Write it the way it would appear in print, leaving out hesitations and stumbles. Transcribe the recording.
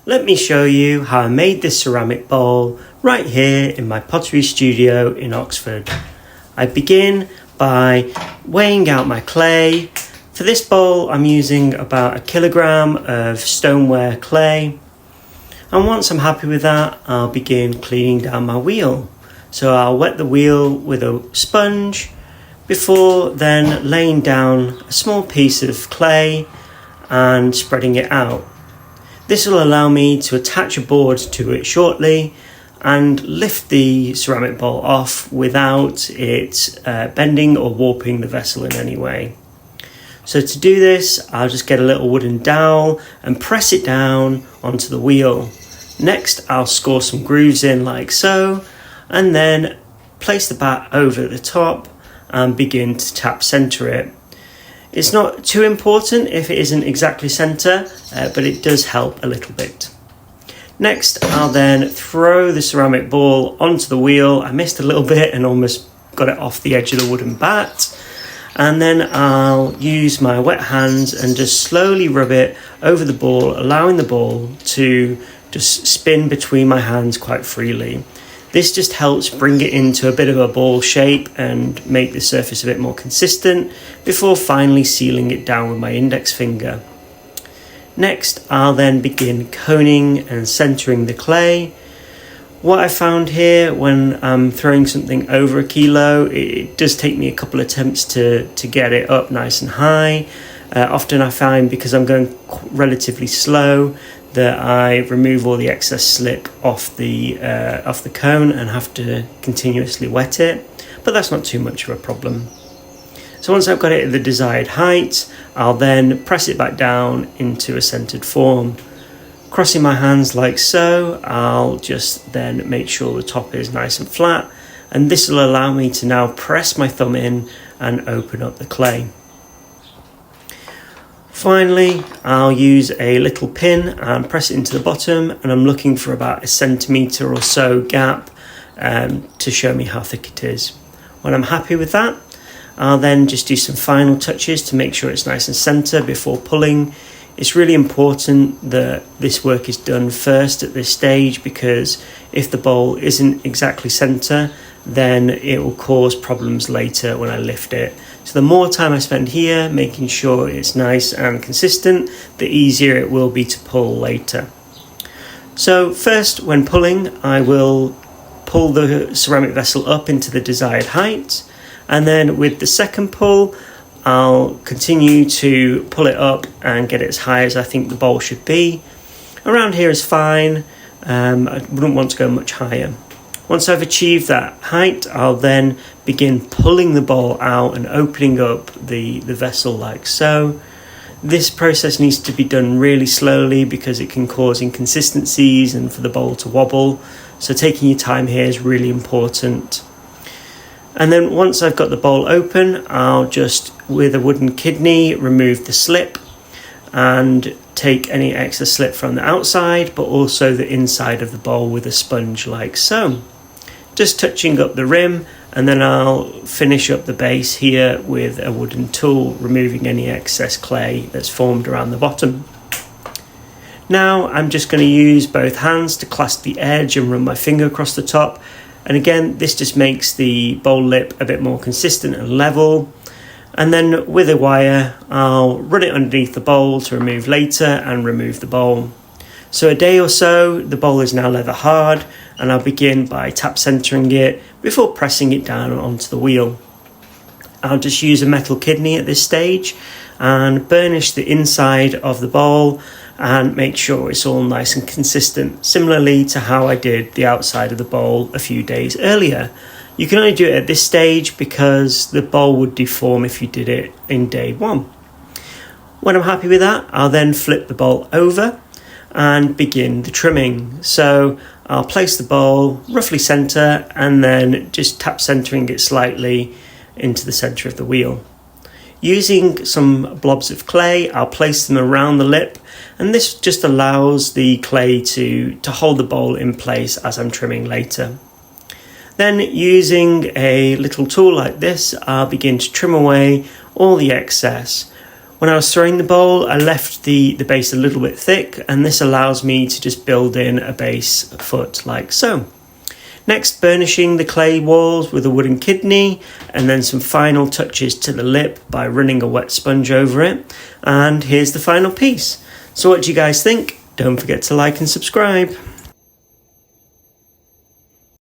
Let me show you how I made this ceramic bowl right here in my pottery studio in Oxford. I begin by weighing out my clay. For this bowl I'm using about 1 kilogram of stoneware clay, and once I'm happy with that I'll begin cleaning down my wheel. So I'll wet the wheel with a sponge before then laying down a small piece of clay and spreading it out. This will allow me to attach a board to it shortly and lift the ceramic bowl off without it bending or warping the vessel in any way. So to do this, I'll just get a little wooden dowel and press it down onto the wheel. Next, I'll score some grooves in like so, and then place the bat over the top and begin to tap center it. It's not too important if it isn't exactly center, but it does help a little bit. Next, I'll then throw the ceramic ball onto the wheel. I missed a little bit and almost got it off the edge of the wooden bat. And then I'll use my wet hands and just slowly rub it over the ball, allowing the ball to just spin between my hands quite freely. This just helps bring it into a bit of a ball shape and make the surface a bit more consistent before finally sealing it down with my index finger. Next, I'll then begin coning and centering the clay. What I found here when I'm throwing something over 1 kilo, it does take me a couple of attempts to get it up nice and high. Often I find because I'm going relatively slow that I remove all the excess slip off the cone and have to continuously wet it, but that's not too much of a problem. So once I've got it at the desired height, I'll then press it back down into a centered form. Crossing my hands like so, I'll just then make sure the top is nice and flat, and this will allow me to now press my thumb in and open up the clay. Finally, I'll use a little pin and press it into the bottom, and I'm looking for about 1 centimetre or so gap to show me how thick it is. When I'm happy with that, I'll then just do some final touches to make sure it's nice and centre before pulling. It's really important that this work is done first at this stage, because if the bowl isn't exactly centre, then it will cause problems later when I lift it. So the more time I spend here making sure it's nice and consistent, the easier it will be to pull later. So first, when pulling, I will pull the ceramic vessel up into the desired height, and then with the second pull, I'll continue to pull it up and get it as high as I think the bowl should be. Around here is fine. I wouldn't want to go much higher. Once I've achieved that height, I'll then begin pulling the bowl out and opening up the vessel like so. This process needs to be done really slowly because it can cause inconsistencies and for the bowl to wobble. So taking your time here is really important. And then once I've got the bowl open, I'll just, with a wooden kidney, remove the slip and take any extra slip from the outside, but also the inside of the bowl with a sponge like so. Just touching up the rim, and then I'll finish up the base here with a wooden tool, removing any excess clay that's formed around the bottom. Now I'm just going to use both hands to clasp the edge and run my finger across the top. And again, this just makes the bowl lip a bit more consistent and level. And then with a wire, I'll run it underneath the bowl to remove later and remove the bowl. So a day or so, the bowl is now leather hard, and I'll begin by tap centering it before pressing it down onto the wheel. I'll just use a metal kidney at this stage and burnish the inside of the bowl and make sure it's all nice and consistent, similarly to how I did the outside of the bowl a few days earlier. You can only do it at this stage because the bowl would deform if you did it in day one. When I'm happy with that, I'll then flip the bowl over and begin the trimming. So I'll place the bowl roughly centre and then just tap centering it slightly into the centre of the wheel. Using some blobs of clay, I'll place them around the lip, and this just allows the clay to hold the bowl in place as I'm trimming later. Then using a little tool like this, I'll begin to trim away all the excess. When I was throwing the bowl, I left the base a little bit thick, and this allows me to just build in a base foot like so. Next, burnishing the clay walls with a wooden kidney, and then some final touches to the lip by running a wet sponge over it. And here's the final piece. So what do you guys think? Don't forget to like and subscribe.